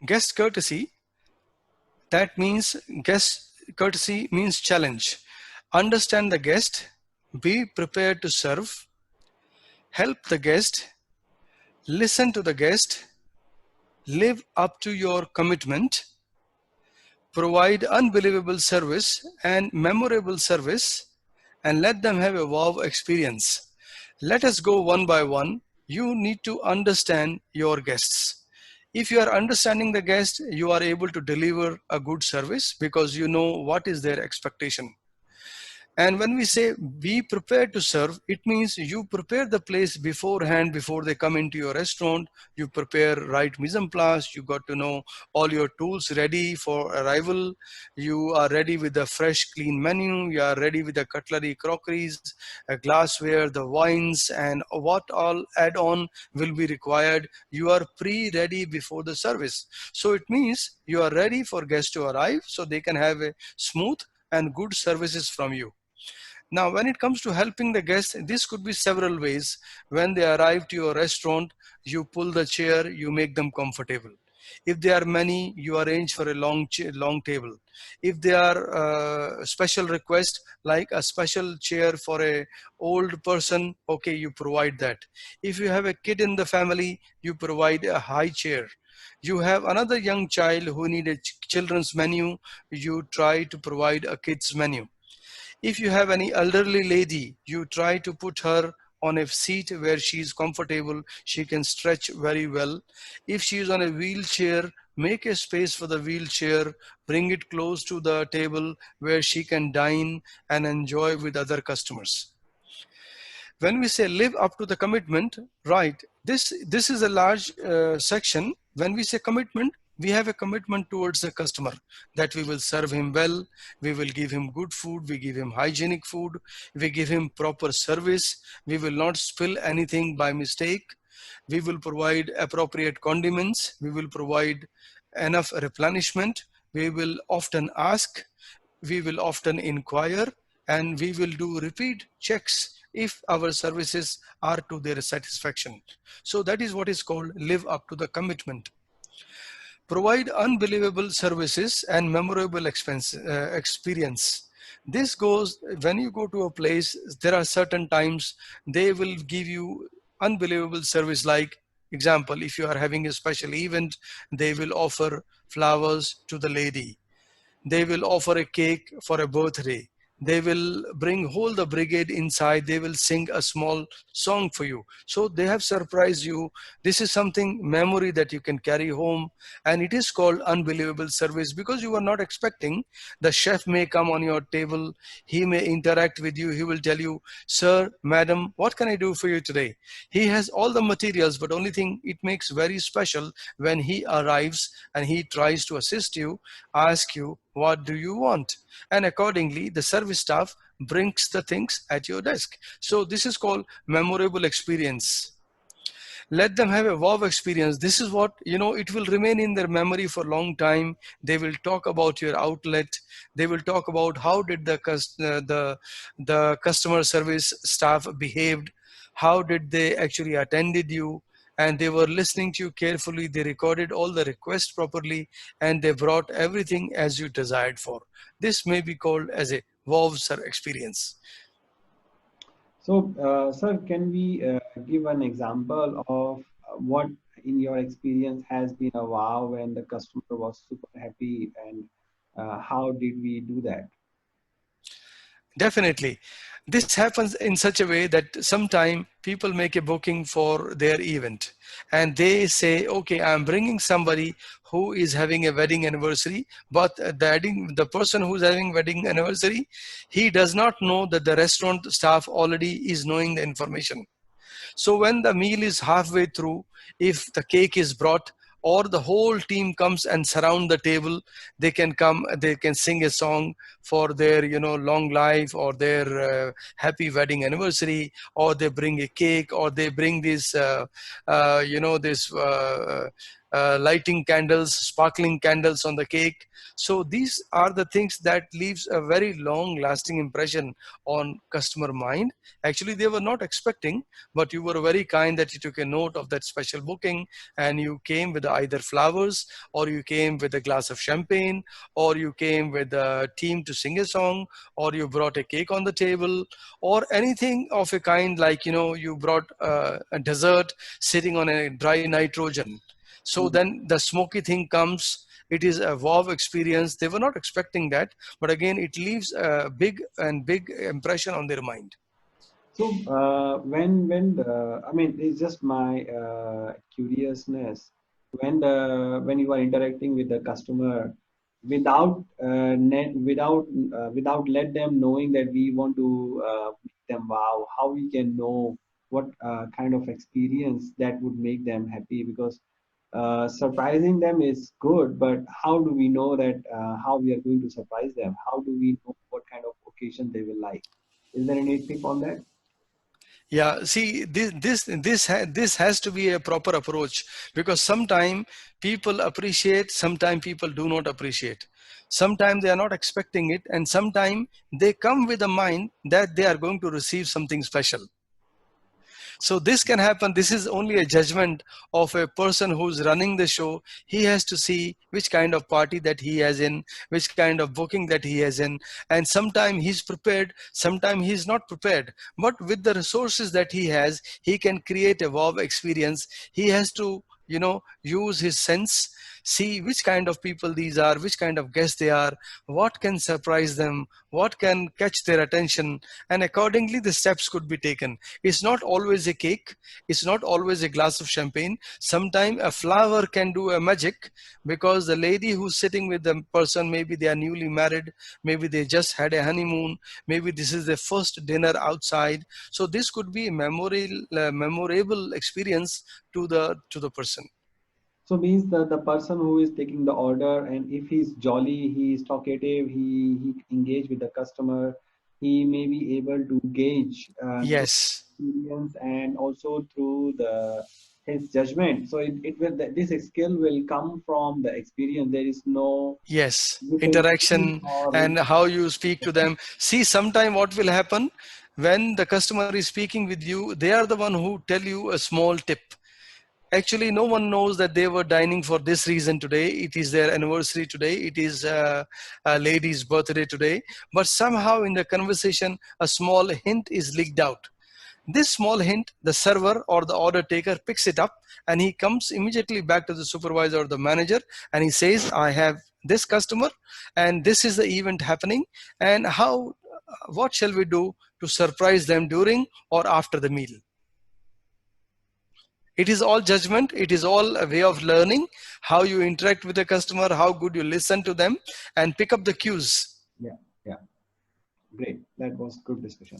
Guest courtesy, that means guest courtesy means challenge. Understand the guest, be prepared to serve, help the guest, listen to the guest, live up to your commitment, provide unbelievable service and memorable service, and let them have a wow experience. Let us go one by one. You need to understand your guests. If you are understanding the guest, you are able to deliver a good service because you know what is their expectation. And when we say be prepared to serve, it means you prepare the place beforehand before they come into your restaurant. You prepare right mise en place. You got to know all your tools ready for arrival. You are ready with a fresh, clean menu. You are ready with the cutlery, crockeries, glassware, the wines, and what all add-on will be required. You are pre-ready before the service. So it means you are ready for guests to arrive so they can have a smooth and good services from you. Now, when it comes to helping the guests, this could be several ways. When they arrive to your restaurant, you pull the chair, you make them comfortable. If there are many, you arrange for a long table. If there are special requests like a special chair for a old person, okay, you provide that. If you have a kid in the family, you provide a high chair. You have another young child who need a children's menu, you try to provide a kids menu. If you have any elderly lady, you try to put her on a seat where she is comfortable, she can stretch very well. If she is on a wheelchair, make a space for the wheelchair, bring it close to the table where she can dine and enjoy with other customers. When we say live up to the commitment, right, this is a large section. When we say commitment, we have a commitment towards the customer that we will serve him well, we will give him good food, we give him hygienic food, we give him proper service, we will not spill anything by mistake, we will provide appropriate condiments, we will provide enough replenishment, we will often ask, we will often inquire, and we will do repeat checks if our services are to their satisfaction. So that is what is called live up to the commitment. Provide unbelievable services and memorable experience. This goes when you go to a place, there are certain times they will give you unbelievable service. Like example, if you are having a special event, they will offer flowers to the lady, they will offer a cake for a birthday. They will bring whole the brigade inside. They will sing a small song for you. So they have surprised you. This is something memory that you can carry home. And it is called unbelievable service because you are not expecting. The chef may come on your table. He may interact with you. He will tell you, sir, madam, what can I do for you today? He has all the materials, but only thing it makes very special when he arrives and he tries to assist you, ask you, what do you want? And accordingly, the service staff brings the things at your desk. So this is called memorable experience. Let them have a wow experience. This is what, it will remain in their memory for a long time. They will talk about your outlet. They will talk about how did the customer service staff behaved, how did they actually attended you, and they were listening to you carefully. They recorded all the requests properly, and they brought everything as you desired for. This may be called as a wow sir experience. So, sir, can we give an example of what, in your experience, has been a wow when the customer was super happy, and how did we do that? Definitely. This happens in such a way that sometime people make a booking for their event and they say, okay, I'm bringing somebody who is having a wedding anniversary, but the person who's having wedding anniversary, he does not know that the restaurant staff already is knowing the information. So when the meal is halfway through, if the cake is brought or the whole team comes and surround the table, they can sing a song for their, long life or their happy wedding anniversary, or they bring a cake, or they bring this, lighting candles, sparkling candles on the cake. So these are the things that leaves a very long lasting impression on customer mind. Actually, they were not expecting, but you were very kind that you took a note of that special booking, and you came with either flowers, or you came with a glass of champagne, or you came with a team to sing a song, or you brought a cake on the table, or anything of a kind, like you brought a dessert sitting on a dry nitrogen. So Mhm. then the smoky thing comes. It is a wow experience. They were not expecting that, but again, it leaves a big impression on their mind. So when I mean, it's just my curiousness. When you are interacting with the customer without without let them knowing that we want to make them wow, how we can know what kind of experience that would make them happy? Because surprising them is good, but how do we know that how we are going to surprise them? How do we know what kind of occasion they will like? Is there any tip on that? Yeah, see, this has to be a proper approach, because sometimes people appreciate, sometimes people do not appreciate. Sometimes they are not expecting it, and sometimes they come with a mind that they are going to receive something special. So this can happen. This is only a judgment of a person who's running the show. He has to see which kind of party that he has in, which kind of booking that he has in, and sometimes he's prepared, sometimes he's not prepared. But with the resources that he has, he can create a wow experience. He has to use his sense, see which kind of people these are, which kind of guests they are, what can surprise them, what can catch their attention, and accordingly the steps could be taken. It's not always a cake, it's not always a glass of champagne. Sometimes a flower can do a magic, because the lady who's sitting with the person, maybe they are newly married, maybe they just had a honeymoon, maybe this is their first dinner outside. So this could be a memorable experience to the person. So means the person who is taking the order, and if he's jolly, he's talkative, he engage with the customer, he may be able to gauge through Yes, experience and also through the his judgment. So it will this skill will come from the experience. There is no yes, repetition interaction or and how you speak to them. See, sometime what will happen when the customer is speaking with you, they are the one who tell you a small tip. Actually, no one knows that they were dining for this reason today. It is their anniversary today. It is a lady's birthday today. But somehow in the conversation, a small hint is leaked out. This small hint, the server or the order taker picks it up, and he comes immediately back to the supervisor or the manager, and he says, I have this customer and this is the event happening, and what shall we do to surprise them during or after the meal? It is all judgment. It is all a way of learning how you interact with the customer, how good you listen to them, and pick up the cues. yeah, yeah, great. That was good discussion.